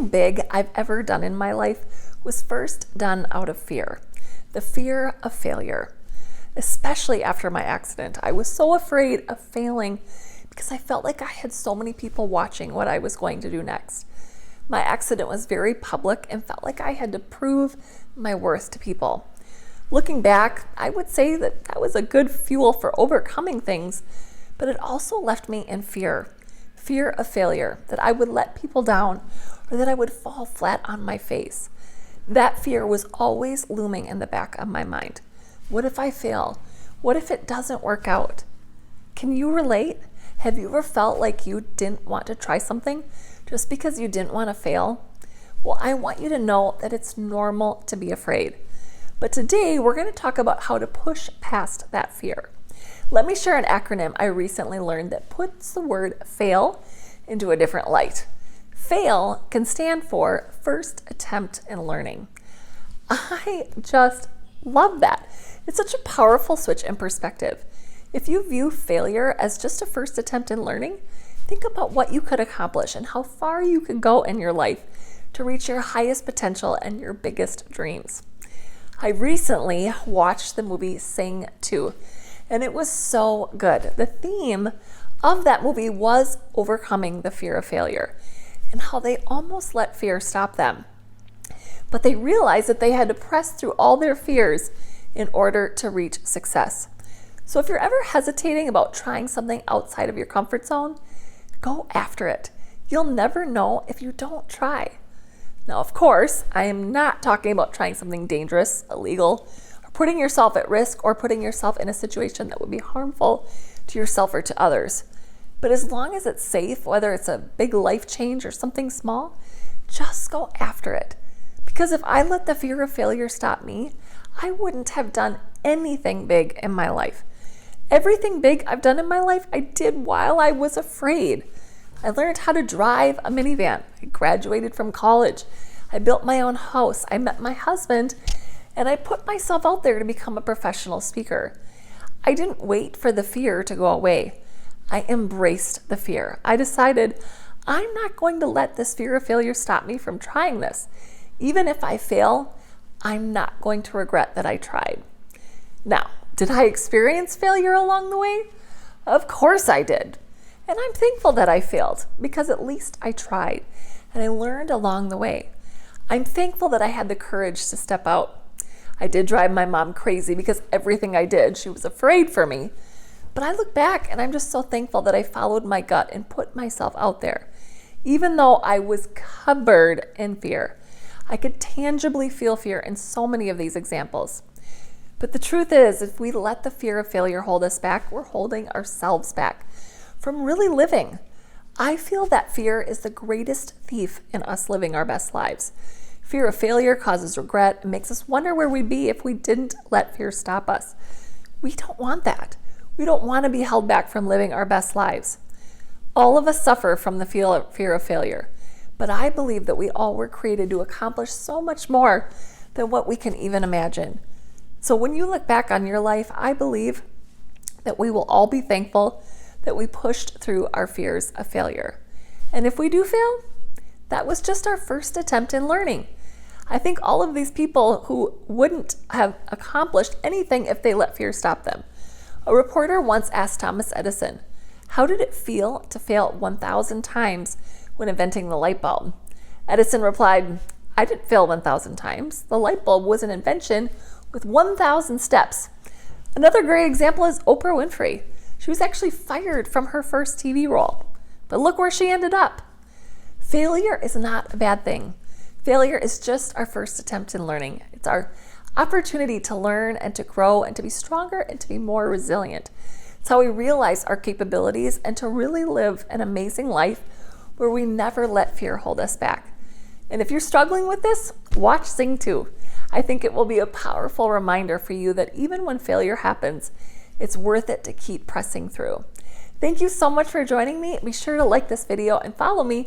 Nothing big I've ever done in my life was first done out of fear. The fear of failure. Especially after my accident, I was so afraid of failing because I felt like I had so many people watching what I was going to do next. My accident was very public and felt like I had to prove my worth to people. Looking back, I would say that was a good fuel for overcoming things, but it also left me in fear. Fear of failure, that I would let people down or that I would fall flat on my face. That fear was always looming in the back of my mind. What if I fail? What if it doesn't work out? Can you relate? Have you ever felt like you didn't want to try something just because you didn't want to fail? Well, I want you to know that it's normal to be afraid. But today we're going to talk about how to push past that fear. Let me share an acronym I recently learned that puts the word fail into a different light. FAIL can stand for first attempt in learning. I just love that. It's such a powerful switch in perspective. If you view failure as just a first attempt in learning, think about what you could accomplish and how far you could go in your life to reach your highest potential and your biggest dreams. I recently watched the movie Sing 2, and it was so good. The theme of that movie was overcoming the fear of failure and how they almost let fear stop them. But they realized that they had to press through all their fears in order to reach success. So if you're ever hesitating about trying something outside of your comfort zone, go after it. You'll never know if you don't try. Now, of course, I am not talking about trying something dangerous, illegal, or putting yourself at risk or putting yourself in a situation that would be harmful to yourself or to others. But as long as it's safe, whether it's a big life change or something small, just go after it. Because if I let the fear of failure stop me, I wouldn't have done anything big in my life. Everything big I've done in my life, I did while I was afraid. I learned how to drive a minivan. I graduated from college. I built my own house. I met my husband, and I put myself out there to become a professional speaker. I didn't wait for the fear to go away. I embraced the fear. I decided I'm not going to let this fear of failure stop me from trying this. Even if I fail, I'm not going to regret that I tried. Now, did I experience failure along the way? Of course I did. And I'm thankful that I failed because at least I tried and I learned along the way. I'm thankful that I had the courage to step out. I did drive my mom crazy because everything I did, she was afraid for me. But I look back and I'm just so thankful that I followed my gut and put myself out there. Even though I was covered in fear, I could tangibly feel fear in so many of these examples. But the truth is, if we let the fear of failure hold us back, we're holding ourselves back from really living. I feel that fear is the greatest thief in us living our best lives. Fear of failure causes regret and makes us wonder where we'd be if we didn't let fear stop us. We don't want that. We don't want to be held back from living our best lives. All of us suffer from the fear of failure, but I believe that we all were created to accomplish so much more than what we can even imagine. So when you look back on your life, I believe that we will all be thankful that we pushed through our fears of failure. And if we do fail, that was just our first attempt in learning. I think all of these people who wouldn't have accomplished anything if they let fear stop them. A reporter once asked Thomas Edison, how did it feel to fail 1,000 times when inventing the light bulb? Edison replied, I didn't fail 1,000 times. The light bulb was an invention with 1,000 steps. Another great example is Oprah Winfrey. She was actually fired from her first TV role, but look where she ended up. Failure is not a bad thing. Failure is just our first attempt in learning. It's our opportunity to learn and to grow and to be stronger and to be more resilient. It's how we realize our capabilities and to really live an amazing life where we never let fear hold us back. And if you're struggling with this, watch Sing 2. I think it will be a powerful reminder for you that even when failure happens, it's worth it to keep pressing through. Thank you so much for joining me. Be sure to like this video and follow me.